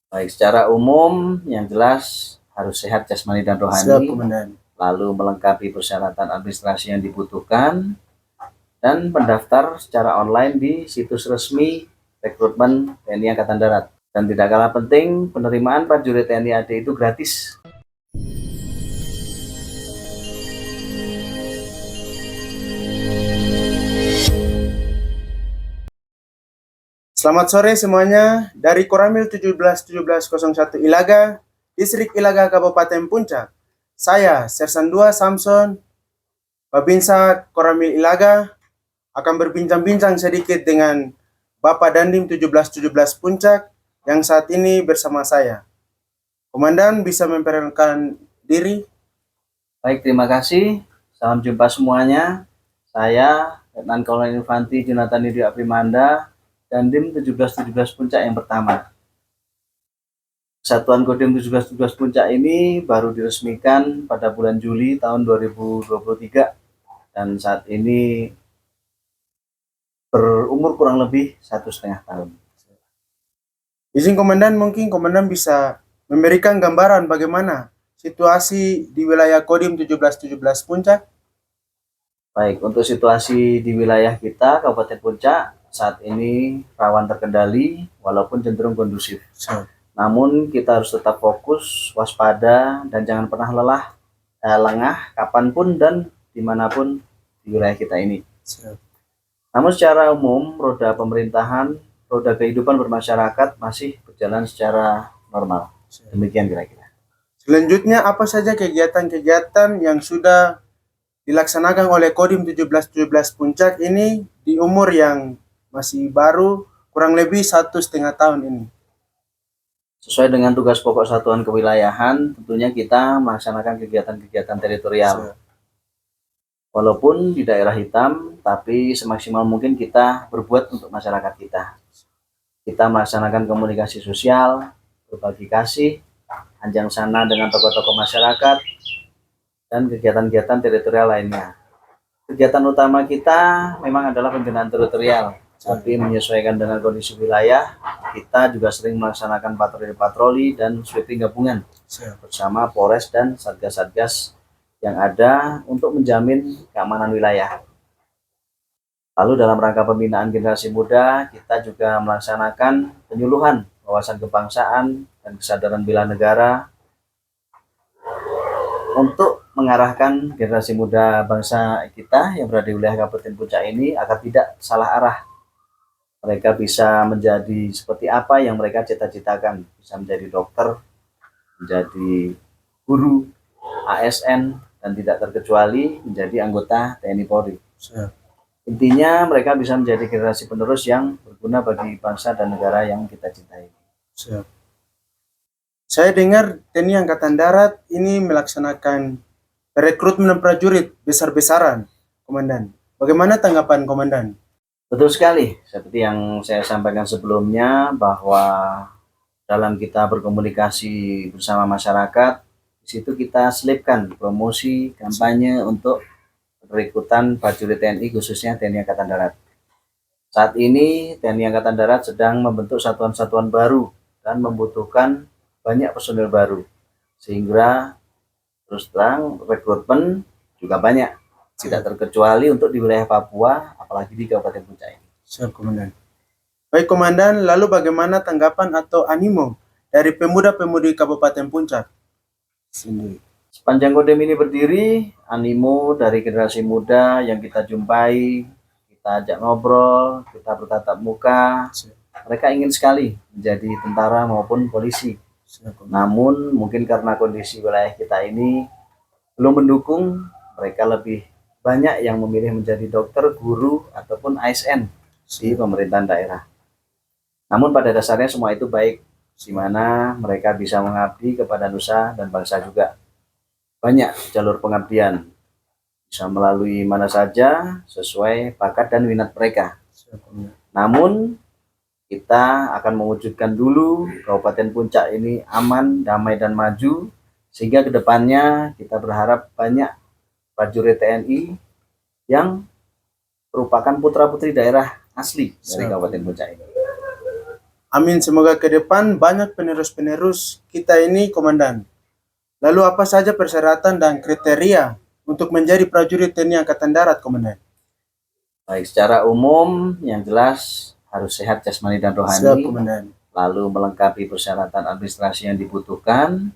Baik, secara umum yang jelas harus sehat jasmani dan Siap, rohani, Komandan. lalu melengkapi persyaratan administrasi yang dibutuhkan, dan mendaftar secara online di situs resmi rekrutmen TNI Angkatan Darat. Dan tidak kalah penting, penerimaan prajurit TNI AD itu gratis. Selamat sore semuanya. Dari Koramil 171701 Ilaga, Distrik Ilaga, Kabupaten Puncak. Saya, Sersan 2 Samson, Babinsa Koramil Ilaga, akan berbincang-bincang sedikit dengan Bapak Dandim 1717 Puncak yang saat ini bersama saya. Komandan bisa memperkenalkan diri? Baik, terima kasih. Salam jumpa semuanya. Saya, Letnan Kolonel Infanti Jonathan Yudi Aprimanda, Dandim 1717 Puncak yang pertama. Satuan Kodim 1717 Puncak ini baru diresmikan pada bulan Juli tahun 2023 dan saat ini berumur kurang lebih 1,5 tahun. Izin Komandan, mungkin Komandan bisa memberikan gambaran bagaimana situasi di wilayah Kodim 1717 Puncak? Baik, untuk situasi di wilayah kita, Kabupaten Puncak, saat ini rawan terkendali walaupun cenderung kondusif. Namun kita harus tetap fokus, waspada, dan jangan pernah lengah, kapanpun dan dimanapun di wilayah kita ini. Namun secara umum, roda pemerintahan, roda kehidupan bermasyarakat masih berjalan secara normal. Demikian kira-kira. Selanjutnya, apa saja kegiatan-kegiatan yang sudah dilaksanakan oleh Kodim 1717 Puncak ini di umur yang masih baru, kurang lebih 1,5 tahun ini? Sesuai dengan tugas pokok satuan kewilayahan, tentunya kita melaksanakan kegiatan-kegiatan teritorial. Walaupun di daerah hitam, tapi semaksimal mungkin kita berbuat untuk masyarakat kita. Kita melaksanakan komunikasi sosial, berbagi kasih, anjang sana dengan tokoh-tokoh masyarakat, dan kegiatan-kegiatan teritorial lainnya. Kegiatan utama kita memang adalah pembinaan teritorial, tapi menyesuaikan dengan kondisi wilayah, kita juga sering melaksanakan patroli-patroli dan sweeping gabungan bersama Polres dan Satgas-Satgas yang ada untuk menjamin keamanan wilayah. Lalu dalam rangka pembinaan generasi muda, kita juga melaksanakan penyuluhan wawasan kebangsaan dan kesadaran bela negara untuk mengarahkan generasi muda bangsa kita yang berada di wilayah Kabupaten Puncak ini agar tidak salah arah. Mereka bisa menjadi seperti apa yang mereka cita-citakan, bisa menjadi dokter, menjadi guru, ASN, dan tidak terkecuali menjadi anggota TNI Polri. Intinya mereka bisa menjadi generasi penerus yang berguna bagi bangsa dan negara yang kita cintai. Saya dengar TNI Angkatan Darat ini melaksanakan rekrutmen prajurit besar-besaran, Komandan. Bagaimana tanggapan Komandan? Betul sekali, seperti yang saya sampaikan sebelumnya bahwa dalam kita berkomunikasi bersama masyarakat, di situ kita selipkan promosi kampanye untuk rekrutan prajurit TNI khususnya TNI Angkatan Darat. Saat ini TNI Angkatan Darat sedang membentuk satuan-satuan baru dan membutuhkan banyak personil baru, sehingga terus terang rekrutmen juga banyak, tidak terkecuali untuk di wilayah Papua, apalagi di Kabupaten Puncak ini. Siap, Komandan. Baik, Komandan, lalu bagaimana tanggapan atau animo dari pemuda-pemudi Kabupaten Puncak sendiri? Sepanjang Kodim ini berdiri, animo dari generasi muda yang kita jumpai, kita ajak ngobrol, kita bertatap muka, mereka ingin sekali menjadi tentara maupun polisi. Namun mungkin karena kondisi wilayah kita ini belum mendukung, mereka lebih banyak yang memilih menjadi dokter, guru, ataupun ASN di pemerintahan daerah. Namun pada dasarnya semua itu baik, di mana mereka bisa mengabdi kepada nusa dan bangsa juga. Banyak jalur pengabdian, bisa melalui mana saja sesuai bakat dan minat mereka. Namun kita akan mewujudkan dulu Kabupaten Puncak ini aman, damai, dan maju, sehingga kedepannya kita berharap banyak prajurit TNI yang merupakan putra-putri daerah asli dari Kabupaten Puncak ini. Amin, semoga ke depan banyak penerus-penerus kita ini, Komandan. Lalu apa saja persyaratan dan kriteria untuk menjadi prajurit TNI Angkatan Darat, Komandan? Baik, secara umum yang jelas harus sehat jasmani dan Siap, rohani, Komandan. lalu melengkapi persyaratan administrasi yang dibutuhkan,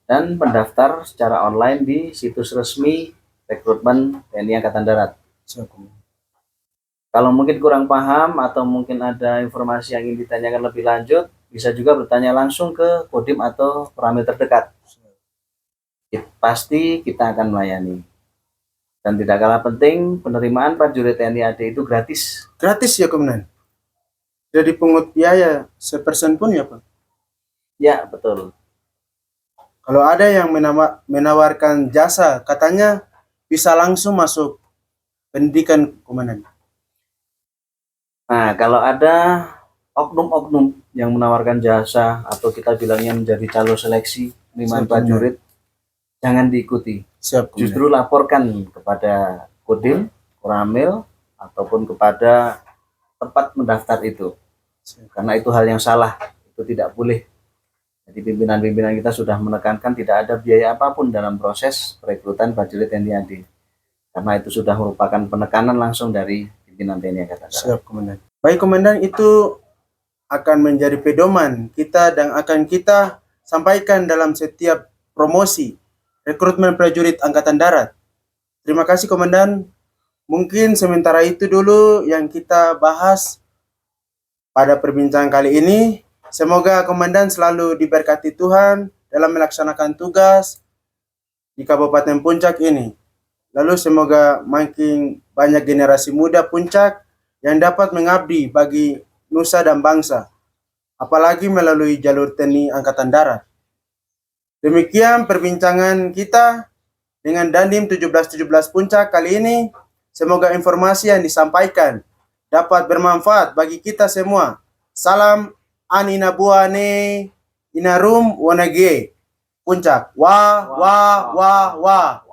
dan mendaftar secara online di situs resmi rekrutmen TNI Angkatan Darat. Siap, Komandan. Kalau mungkin kurang paham atau mungkin ada informasi yang ingin ditanyakan lebih lanjut, bisa juga bertanya langsung ke Kodim atau Koramil terdekat. Pasti kita akan melayani. Dan tidak kalah penting, penerimaan prajurit TNI AD itu gratis. Gratis ya, Komandan? Tidak dipungut biaya sepersen pun ya, Pak? Ya, betul. Kalau ada yang menawarkan jasa, katanya bisa langsung masuk pendidikan, Komandan. Nah, kalau ada oknum-oknum yang menawarkan jasa atau kita bilangnya menjadi calon seleksi penerimaan Siap, prajurit, jangan diikuti. Siap, Komandan. Justru laporkan kepada Kodim, Koramil, ataupun kepada tempat mendaftar itu. Karena itu hal yang salah, itu tidak boleh. Jadi pimpinan-pimpinan kita sudah menekankan tidak ada biaya apapun dalam proses perekrutan prajurit TNI AD. Karena itu sudah merupakan penekanan langsung dari pimpinan TNI Angkatan Darat. Siap, Komandan. Baik, Komandan, itu akan menjadi pedoman kita dan akan kita sampaikan dalam setiap promosi rekrutmen prajurit Angkatan Darat. Terima kasih, Komandan. Mungkin sementara itu dulu yang kita bahas pada perbincangan kali ini. Semoga Komandan selalu diberkati Tuhan dalam melaksanakan tugas di Kabupaten Puncak ini. Lalu semoga makin banyak generasi muda Puncak yang dapat mengabdi bagi nusa dan bangsa, apalagi melalui jalur TNI Angkatan Darat. Demikian perbincangan kita dengan Dandim 1717 Puncak kali ini. Semoga informasi yang disampaikan dapat bermanfaat bagi kita semua. Salam Anina Buane Inarum Wanage Puncak. Wah, wah, wah, wah.